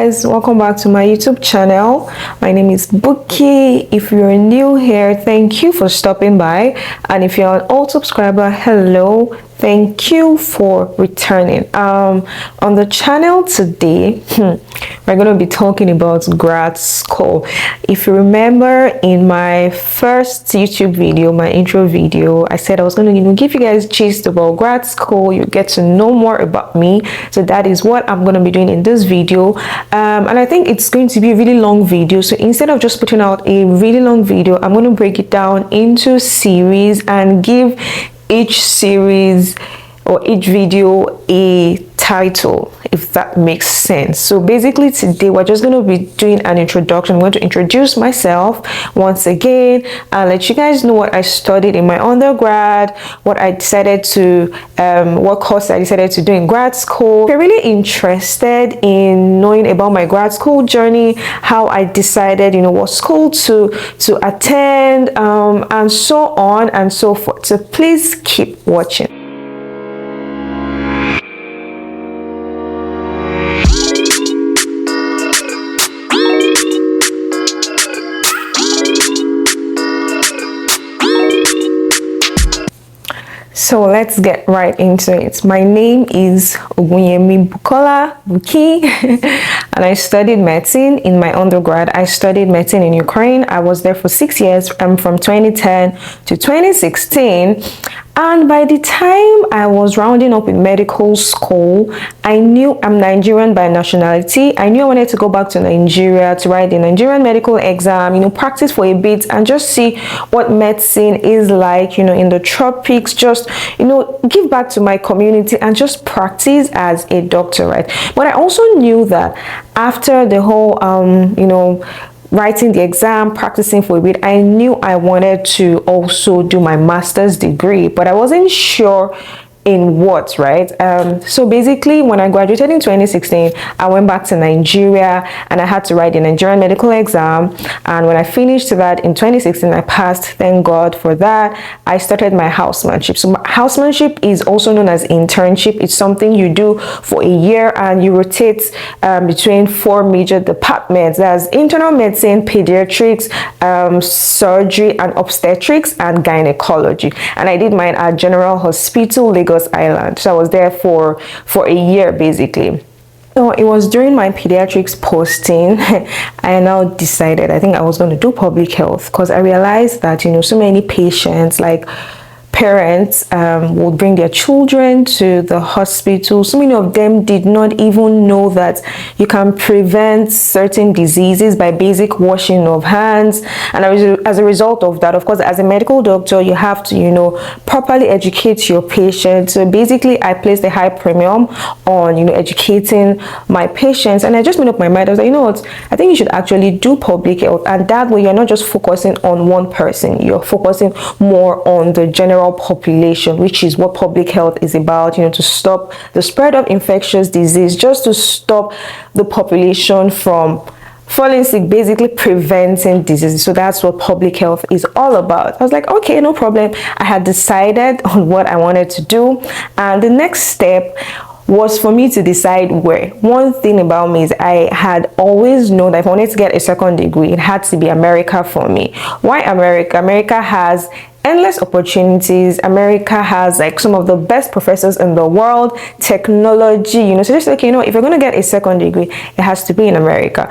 guys, welcome back to my YouTube channel. My name is Buki. If you're new here, thank you for stopping by, and if you're an old subscriber, hello, thank you for returning. On the channel today, we're going to be talking about grad school. If you remember in my first YouTube video, my intro video, I said I was going to give you guys gist about grad school. You get to know more about me. So that is what I'm going to be doing in this video. And I think it's going to be a really long video. So instead of just putting out a really long video, I'm going to break it down into series and give each series or each video a title, if that makes sense. So basically today we're just going to be doing an introduction. I'm going to introduce myself once again and let you guys know what I studied in my undergrad, what I decided to what course I decided to do in grad school. If you're really interested in knowing about my grad school journey, how I decided what school to attend, and so on and so forth, so please keep watching. So let's get right into it. My name is Ogunyemi Bukola Buki, and I studied medicine in my undergrad. I studied medicine in Ukraine. I was there for 6 years, from 2010 to 2016. And by the time I was rounding up in medical school, I knew I'm Nigerian by nationality. I knew I wanted to go back to Nigeria to write the Nigerian medical exam, practice for a bit and just see what medicine is like, in the tropics, just, give back to my community and just practice as a doctor, right? But I also knew that after the whole, writing the exam, practicing for a bit, I knew I wanted to also do my master's degree, but I wasn't sure in what, right? So basically when I graduated in 2016, I went back to Nigeria and I had to write the Nigerian medical exam. And when I finished that in 2016, I passed, thank God for that. I started my housemanship. So housemanship is also known as internship. It's something you do for a year and you rotate between 4 major departments. That's internal medicine, pediatrics, surgery and obstetrics, and gynecology. And I did mine at General Hospital, Lagos Island. So I was there for a year basically. So it was during my pediatrics posting I now decided I think I was going to do public health, because I realized that so many patients, like parents, would bring their children to the hospital. So many of them did not even know that you can prevent certain diseases by basic washing of hands. And as a result of that, of course, as a medical doctor, you have to properly educate your patients. So basically I placed a high premium on educating my patients, and I just made up my mind. I was like, what, I think you should actually do public health, and that way you're not just focusing on one person, you're focusing more on the general population, which is what public health is about, to stop the spread of infectious disease, just to stop the population from falling sick, basically preventing diseases. So that's what public health is all about. I was like, okay, no problem. I had decided on what I wanted to do, and the next step was for me to decide where. One thing about me is I had always known that if I wanted to get a second degree, it had to be America for me. Why America? America has endless opportunities. America has like some of the best professors in the world, technology, so just like, if you're going to get a second degree, it has to be in America.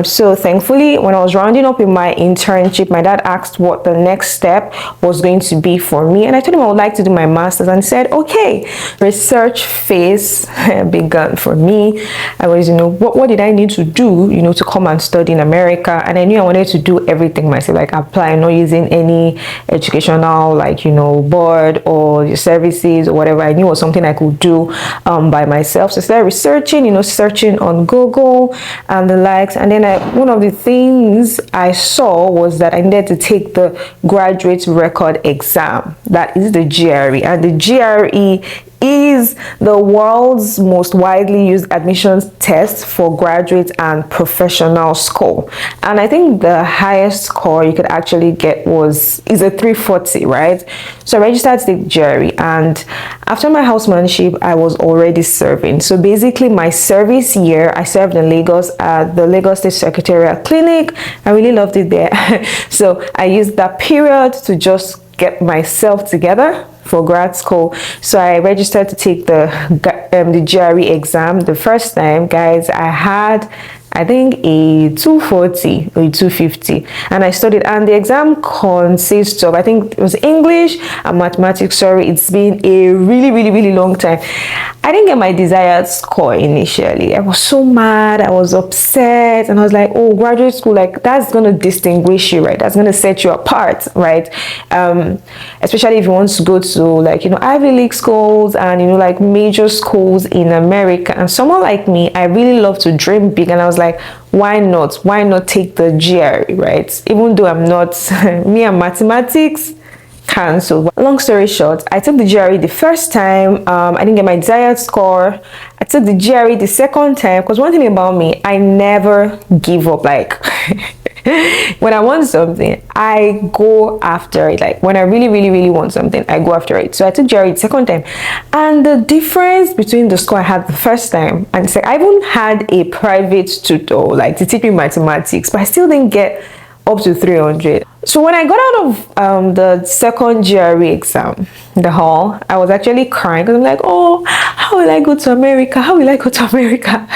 So thankfully, when I was rounding up in my internship, my dad asked what the next step was going to be for me. And I told him I would like to do my master's, and said, okay. Research phase began for me. I was, what did I need to do, to come and study in America? And I knew I wanted to do everything myself, like apply, not using any education board or your services or whatever. I knew it was something I could do by myself. So I started researching, searching on Google and the likes. And then one of the things I saw was that I needed to take the graduate record exam. That is the GRE. And the GRE is the world's most widely used admissions test for graduate and professional school. And I think the highest score you could actually get is a 340, right? So I registered to take GRE, and after my housemanship, I was already serving. So basically my service year, I served in Lagos at the Lagos State Secretariat Clinic. I really loved it there. So I used that period to just get myself together for grad school. So I registered to take the GRE exam. The first time, guys, I had, I think, a 240 or a 250, and I studied, and the exam consists of, I think it was English and mathematics. Sorry, it's been a really long time. I didn't get my desired score initially. I was so mad, I was upset, and I was like, oh, graduate school, like, that's gonna distinguish you, right? That's gonna set you apart, right? Especially if you want to go to, like, Ivy League schools and, like, major schools in America. And someone like me, I really love to dream big, and I was like, why not take the GRE, right? Even though I'm not me and mathematics cancelled. Long story short, I took the GRE the first time. I didn't get my desired score. I took the GRE the second time, because one thing about me, I never give up. Like, when I want something, I go after it. Like, when I really want something, I go after it. So I took GRE the second time, and the difference between the score I had the first time, and it's like, I even had a private tutor, like, to teach me mathematics, but I still didn't get up to 300. So when I got out of the second GRE exam, the hall, I was actually crying, because I'm like, oh, how will I go to America? How will I go to America?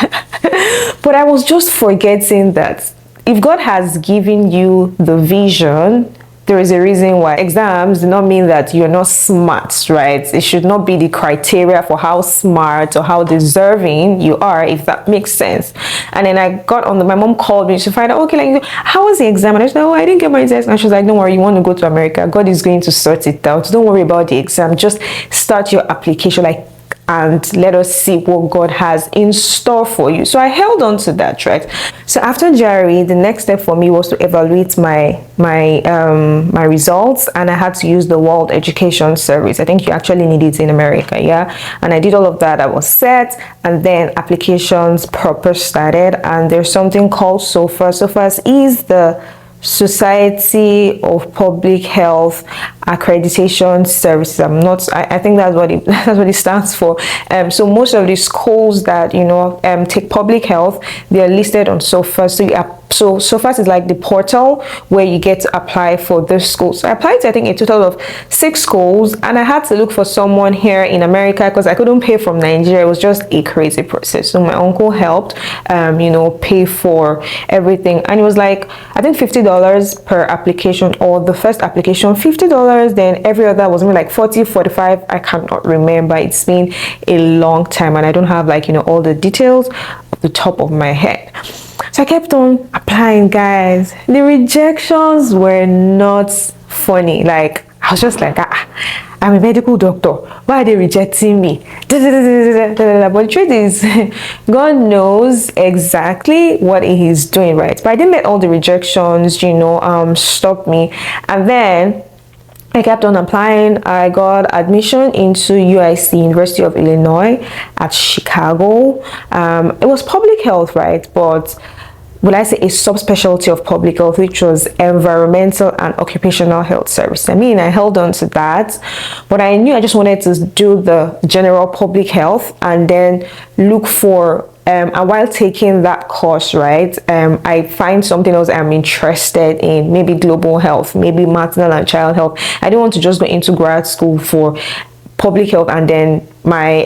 But I was just forgetting that if God has given you the vision, there is a reason why. Exams do not mean that you're not smart, right? It should not be the criteria for how smart or how deserving you are, if that makes sense. And then I got on my mom called me to find out, okay, like, how was the exam? And I said, oh, I didn't get my test. And she was like, don't worry, you want to go to America, God is going to sort it out. Don't worry about the exam. Just start your application, like, and let us see what God has in store for you. So I held on to that, right? So after GRE, the next step for me was to evaluate my results, and I had to use the World Education Service. I think you actually need it in America, yeah? And I did all of that. I was set, and then applications proper started, and there's something called SOFAS. SOFAS is the Society of Public Health Accreditation Services. I think that's what it stands for. So most of the schools that take public health, they are listed on SOFAS. So SOFAS is like the portal where you get to apply for the schools. So I applied to, I think, a total of 6 schools, and I had to look for someone here in America because I couldn't pay from Nigeria. It was just a crazy process. So my uncle helped, pay for everything, and it was like, I think, $50 per application, or the first application $50, then every other was maybe like 40, 45. I cannot remember. It's been a long time, and I don't have, like, all the details off the top of my head. So I kept on applying, guys. The rejections were not funny. Like, I was just like, I'm a medical doctor. Why are they rejecting me? But the truth is, God knows exactly what He's doing, right? But I didn't let all the rejections, stop me. And then I kept on applying. I got admission into UIC, University of Illinois at Chicago. It was public health, right? But will I say a subspecialty of public health, which was environmental and occupational health service. I mean, I held on to that, but I knew I just wanted to do the general public health and then look for and while taking that course, right, I find something else I'm interested in, maybe global health, maybe maternal and child health. I didn't want to just go into grad school for public health and then my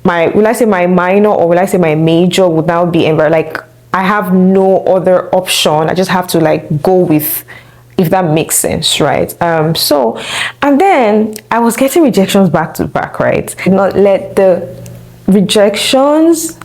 my minor, or will I say my major, would now be like, I have no other option. I just have to, like, go with, if that makes sense, right? And then I was getting rejections back to back, right? Did not let the rejections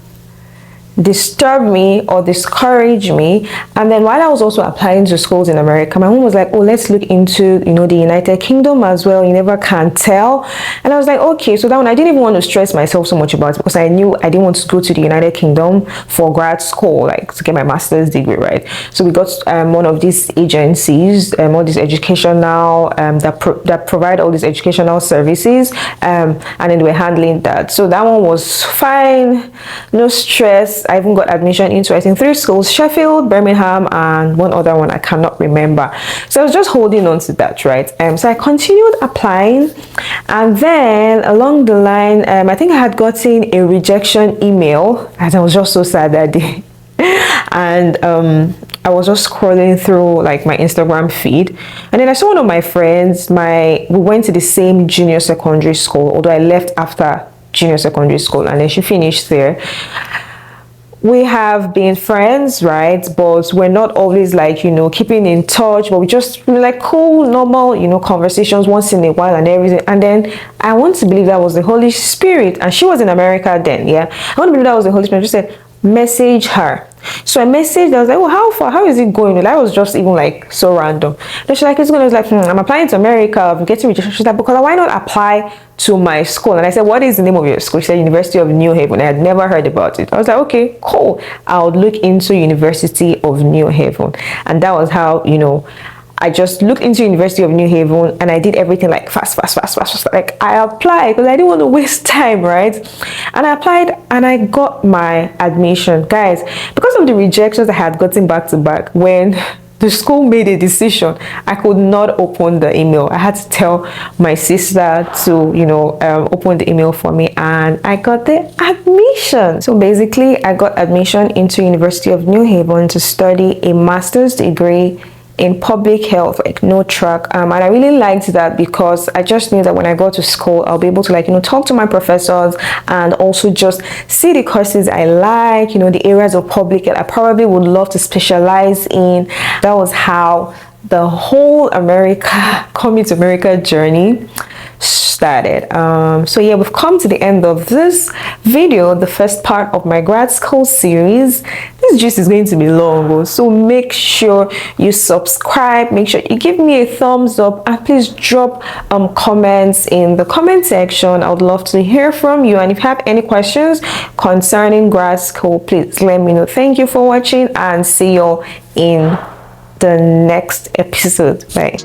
disturb me or discourage me. And then while I was also applying to schools in America, my mom was like, oh, let's look into, the United Kingdom as well. You never can tell. And I was like, okay. So that one, I didn't even want to stress myself so much about it, because I knew I didn't want to go to the United Kingdom for grad school, like to get my master's degree, right? So we got one of these agencies, all these educational, that provide all these educational services, and then we're handling that. So that one was fine, no stress. I even got admission into, I think, 3 schools: Sheffield, Birmingham, and one other one I cannot remember. So I was just holding on to that, right? So I continued applying, and then along the line, I think I had gotten a rejection email, and I was just so sad that day. And I was just scrolling through like my Instagram feed, and then I saw one of my friends. We went to the same junior secondary school, although I left after junior secondary school, and then she finished there. We have been friends, right? But we're not always like, keeping in touch, but we just like cool, normal, conversations once in a while and everything. And then I want to believe that was the Holy Spirit, and she was in America then, yeah. I want to believe that was the Holy Spirit. I just said, message her. So I messaged, I was like, oh, how far? How is it going? That was just even like so random. And she's like, it's going. I was like, I'm applying to America. I'm getting rejection. She's like, because why not apply to my school? And I said, what is the name of your school? She said, University of New Haven. I had never heard about it. I was like, okay, cool. I'll look into University of New Haven. And that was how, I just looked into University of New Haven, and I did everything like fast. Like I applied because I didn't want to waste time, right? And I applied and I got my admission. Guys, because of the rejections I had gotten back to back, when the school made a decision, I could not open the email. I had to tell my sister to, open the email for me, and I got the admission. So basically, I got admission into University of New Haven to study a master's degree in public health, like no track, and I really liked that because I just knew that when I go to school, I'll be able to talk to my professors and also just see the courses I like, the areas of public health I probably would love to specialize in. That was how the whole coming to America journey started. So yeah, we've come to the end of this video, the first part of my grad school series. This gist is going to be long, so make sure you subscribe, make sure you give me a thumbs up, and please drop comments in the comment section. I would love to hear from you, and if you have any questions concerning grad school, please let me know. Thank you for watching, and see you in the next episode. Bye.